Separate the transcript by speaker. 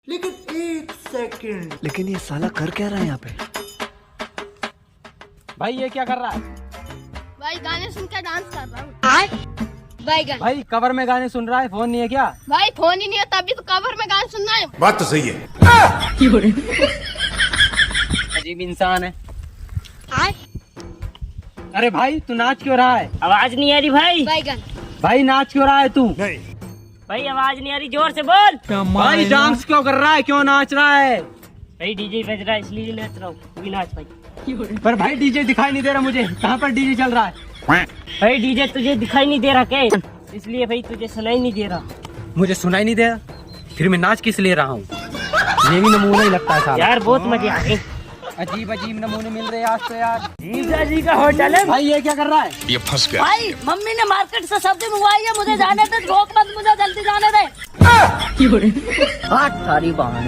Speaker 1: लेकिन 1 सेकंड,
Speaker 2: लेकिन ये साला कर क्या रहा है यहाँ पे?
Speaker 3: भाई ये क्या कर रहा है?
Speaker 4: भाई गाने सुन के डांस कर रहा हूँ।
Speaker 3: भाई कवर में गाने सुन रहा है, फोन नहीं है क्या?
Speaker 4: भाई फोन ही नहीं है तभी तो कवर में गाने सुनना है।
Speaker 1: बात तो सही है।
Speaker 3: अजीब इंसान है। अरे भाई तू नाच क्यों रहा है?
Speaker 5: आवाज नहीं आ रही भाई।
Speaker 4: बैगन
Speaker 3: भाई नाच क्यों रहा है तू?
Speaker 1: नहीं,
Speaker 5: भाई आवाज नहीं आ रही, जोर से बोल।
Speaker 3: भाई डांस क्यों कर रहा है, क्यों नाच रहा है?
Speaker 5: भाई डीजे बज रहा है इसलिए नाच रहा हूँ, तू भी नाच भाई।
Speaker 3: पर भाई डीजे दिखाई नहीं दे रहा मुझे, कहाँ पर डीजे चल रहा है?
Speaker 5: भाई डीजे तुझे दिखाई नहीं दे रहा क्या? इसलिए भाई तुझे सुनाई नहीं दे रहा।
Speaker 3: मुझे सुनाई नहीं दे रहा, फिर मैं नाच किस ले रहा हूँ? ये भी नमूना ही लगता है।
Speaker 5: यार बहुत मजे आ गए।
Speaker 3: अजीब अजीब नमूने मिल रहे हैं आज तो यार।
Speaker 5: जीजा जी का होटल है
Speaker 3: भाई ये क्या कर रहा है?
Speaker 1: ये फंस गया।
Speaker 5: भाई। मम्मी ने मार्केट से सब्जी मंगवाई है, मुझे जाने दे, रोक मत मुझे, जल्दी जाने दे। सारी बहन